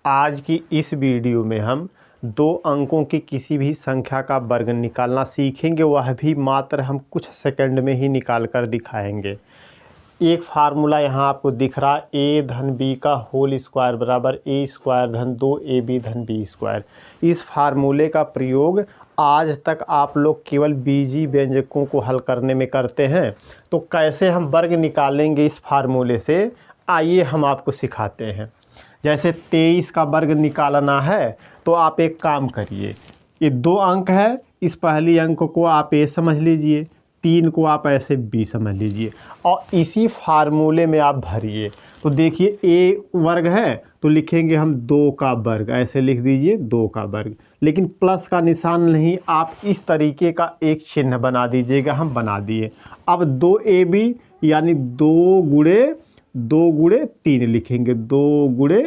आज की इस वीडियो में हम 2 अंकों की किसी भी संख्या का वर्ग निकालना सीखेंगे, वह भी मात्र हम कुछ सेकंड में ही निकाल कर दिखाएंगे। एक फार्मूला यहाँ आपको दिख रहा है, a धन b का होल स्क्वायर बराबर a स्क्वायर धन 2ab धन b स्क्वायर। इस फार्मूले का प्रयोग आज तक आप लोग केवल बीजीय व्यंजकों को हल करने में करते हैं, तो कैसे हम वर्ग निकालेंगे इस फार्मूले से, आइए हम आपको सिखाते हैं। जैसे 23 का वर्ग निकालना है तो आप एक काम करिए, ये 2 अंक है, इस पहली अंक को आप a समझ लीजिए, 3 को आप ऐसे b समझ लीजिए और इसी फार्मूले में आप भरिए। तो देखिए a वर्ग है तो लिखेंगे हम 2 का वर्ग, ऐसे लिख दीजिए 2 का वर्ग, लेकिन प्लस का निशान नहीं, आप इस तरीके का एक चिन्ह बना दीजिएगा। हम बना दिए। अब 2ab यानी 2 गुणे 3 लिखेंगे, 2 गुणे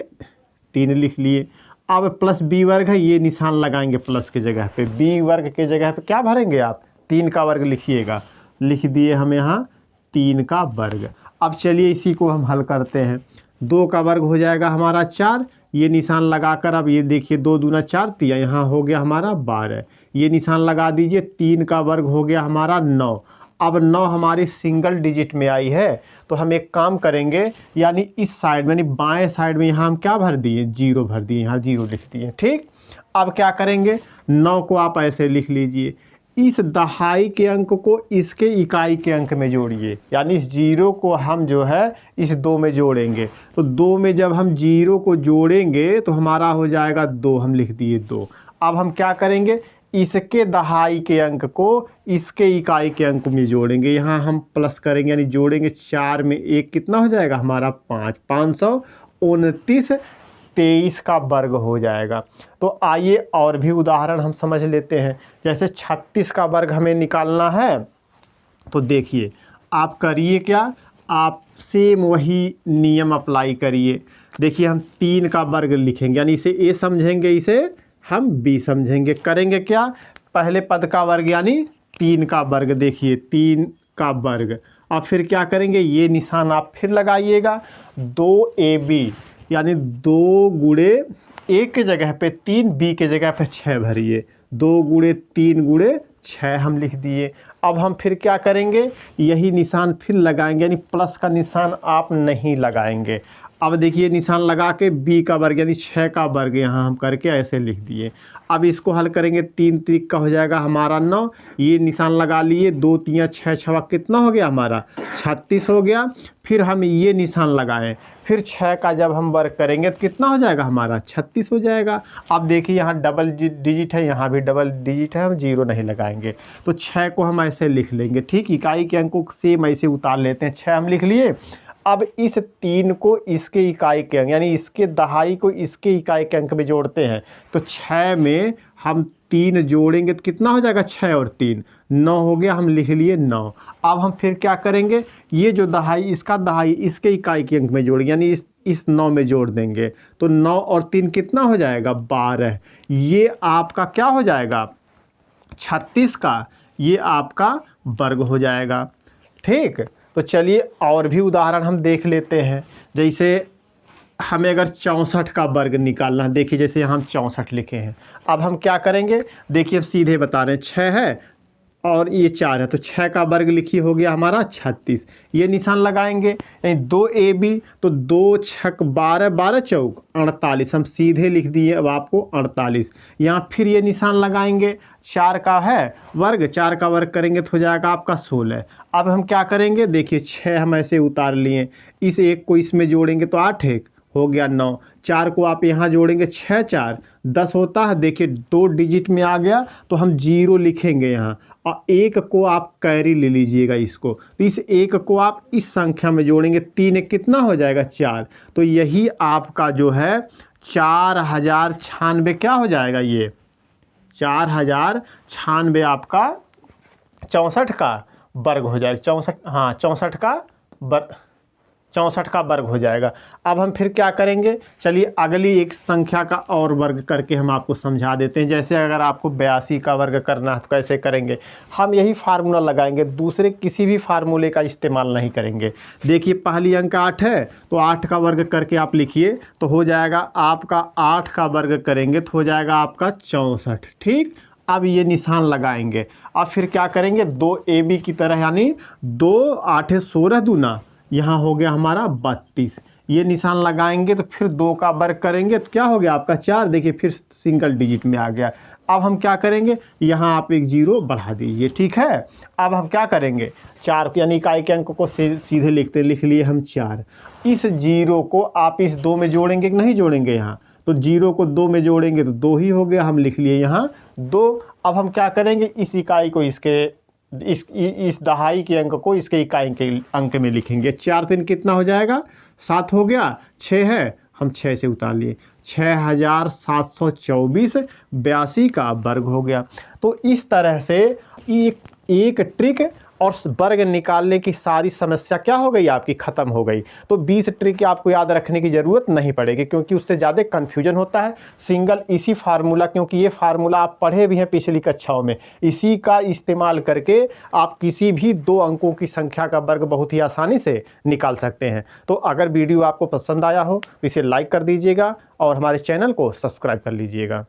3 लिख लिए। अब प्लस b वर्ग है, ये निशान लगाएंगे प्लस के जगह पे, b वर्ग के जगह पे क्या भरेंगे आप, 3 का वर्ग लिखिएगा। लिख दिए हम यहाँ 3 का वर्ग। अब चलिए इसी को हम हल करते हैं। 2 का वर्ग हो जाएगा हमारा 4, ये निशान लगाकर अब ये देखिए 2 दूना 4 तिया, यहाँ हो गया हमारा 12, ये निशान लगा दीजिए। 3 का वर्ग हो गया हमारा 9। अब 9 हमारी सिंगल डिजिट में आई है, तो हम एक काम करेंगे, यानी इस साइड में, यानी बाएं साइड में यहाँ हम क्या भर दिए, 0 भर दिए, यहाँ 0 लिख दिए। ठीक, अब क्या करेंगे, 9 को आप ऐसे लिख लीजिए, इस दहाई के अंक को इसके इकाई के अंक में जोड़िए, यानी इस 0 को हम जो है इस 2 में जोड़ेंगे। तो 2 में जब हम 0 को जोड़ेंगे तो हमारा हो जाएगा 2, हम लिख दिए 2। अब हम क्या करेंगे, इसके दहाई के अंक को इसके इकाई के अंक में जोड़ेंगे, यहाँ हम प्लस करेंगे यानी जोड़ेंगे। 4 में 1 कितना हो जाएगा हमारा 5, 529, 23 का वर्ग हो जाएगा। तो आइए और भी उदाहरण हम समझ लेते हैं। जैसे 36 का वर्ग हमें निकालना है, तो देखिए आप करिए क्या, आप सेम वही नियम अप्लाई करिए। देखिए हम 3 का वर्ग लिखेंगे, यानी इसे a समझेंगे, इसे हम b समझेंगे। करेंगे क्या, पहले पद का वर्ग यानी 3 का वर्ग, देखिए 3 का वर्ग। अब फिर क्या करेंगे, ये निशान आप फिर लगाइएगा, 2ab यानी 2 गुणे a के जगह पे 3, b के जगह पे 6 भरिए, 2 गुणे 3 गुणे 6 हम लिख दिए। अब हम फिर क्या करेंगे, यही निशान फिर लगाएंगे, यानी प्लस का निशान आप नहीं लगाएंगे। अब देखिए निशान लगा के b का वर्ग यानी 6 का वर्ग यहाँ हम करके ऐसे लिख दिए। अब इसको हल करेंगे, 3 त्रिक का हो जाएगा हमारा 9, ये निशान लगा लिए, 2 तिया 6 छवा कितना हो गया हमारा 36 हो गया। फिर हम ये निशान लगाएं, फिर 6 का जब हम वर्ग करेंगे तो कितना हो जाएगा हमारा 36 हो जाएगा। अब देखिए यहाँ डबल डिजिट है, यहाँ भी डबल डिजिट है, हम 0 नहीं लगाएंगे, तो 6 को हम ऐसे लिख लेंगे। ठीक, इकाई के अंक को सेम ऐसे उतार लेते हैं, 6 हम लिख लिए। अब इस 3 को इसके इकाई के अंक यानी इसके दहाई को इसके इकाई के अंक में जोड़ते हैं, तो 6 में हम 3 जोड़ेंगे तो कितना हो जाएगा, 6 और 3 9 हो गया, हम लिख लिए 9। अब हम फिर क्या करेंगे, ये जो दहाई इसका दहाई इसके इकाई के अंक में जोड़ेंगे, यानी इस 9 में जोड़ देंगे, तो 9 और 3 कितना हो जाएगा 12। ये आपका क्या हो जाएगा 36 का, ये आपका वर्ग हो जाएगा। ठीक, तो चलिए और भी उदाहरण हम देख लेते हैं। जैसे हमें अगर 64 का वर्ग निकालना है, देखिए जैसे हम 64 लिखे हैं। अब हम क्या करेंगे, देखिए अब सीधे बता रहे हैं, 6 है और ये 4 है, तो 6 का वर्ग लिखिए हो गया हमारा 36, ये निशान लगाएंगे, यानी 2ab, तो 2 छक 12, 12 चौक 48, हम सीधे लिख दिए अब आपको 48। यहाँ फिर ये निशान लगाएंगे, 4 का है वर्ग, 4 का वर्ग करेंगे तो हो जाएगा आपका 16। अब हम क्या करेंगे, देखिए 6 हम ऐसे उतार लिए, इस 1 को इसमें जोड़ेंगे तो 8 1 हो गया 9, 4 को आप यहाँ जोड़ेंगे, 6 4 10 होता है, देखिए 2 डिजिट में आ गया, तो हम 0 लिखेंगे यहाँ, और 1 को आप कैरी ले लीजिएगा इसको, तो इस 1 को आप इस संख्या में जोड़ेंगे, 3 कितना हो जाएगा 4, तो यही आपका जो है 4096 क्या हो जाएगा, ये 4096 आपका 64 का वर्ग हो जाएगा। 64, हाँ 64 का वर्ग, 64 का वर्ग हो जाएगा। अब हम फिर क्या करेंगे, चलिए अगली एक संख्या का और वर्ग करके हम आपको समझा देते हैं। जैसे अगर आपको 82 का वर्ग करना है तो कैसे करेंगे, हम यही फार्मूला लगाएंगे, दूसरे किसी भी फार्मूले का इस्तेमाल नहीं करेंगे। देखिए पहली अंक 8 है तो 8 का वर्ग करके आप लिखिए तो हो जाएगा आपका 8 का वर्ग करेंगे तो हो जाएगा आपका 64। ठीक, अब ये निशान लगाएंगे। अब फिर क्या करेंगे, 2 AB की तरह, यानी 2 8 16 दूना, यहाँ हो गया हमारा 32, ये निशान लगाएंगे तो फिर 2 का वर्ग करेंगे तो क्या हो गया आपका 4। देखिए फिर सिंगल डिजिट में आ गया। अब हम क्या करेंगे, यहाँ आप एक 0 बढ़ा दीजिए। ठीक है, अब हम क्या करेंगे, 4 यानी इकाई के अंक को सीधे लिख लिए हम 4। इस 0 को आप इस 2 में जोड़ेंगे कि नहीं जोड़ेंगे, यहाँ तो 0 को 2 में जोड़ेंगे तो 2 ही हो गया, हम लिख लिए यहाँ 2। अब हम क्या करेंगे, इस इकाई को इस दहाई के अंक को इसके इकाई के अंक में लिखेंगे। 4 3 कितना हो जाएगा, 7 हो गया, 6 है, हम 6 से उतार लिए, 6724 82 का वर्ग हो गया। तो इस तरह से एक ट्रिक और वर्ग निकालने की सारी समस्या क्या हो गई, आपकी ख़त्म हो गई। तो 20 ट्रिक आपको याद रखने की ज़रूरत नहीं पड़ेगी, क्योंकि उससे ज़्यादा कन्फ्यूजन होता है। सिंगल इसी फार्मूला, क्योंकि ये फार्मूला आप पढ़े भी हैं पिछली कक्षाओं में, इसी का इस्तेमाल करके आप किसी भी 2 अंकों की संख्या का वर्ग बहुत ही आसानी से निकाल सकते हैं। तो अगर वीडियो आपको पसंद आया हो तो इसे लाइक कर दीजिएगा और हमारे चैनल को सब्सक्राइब कर लीजिएगा।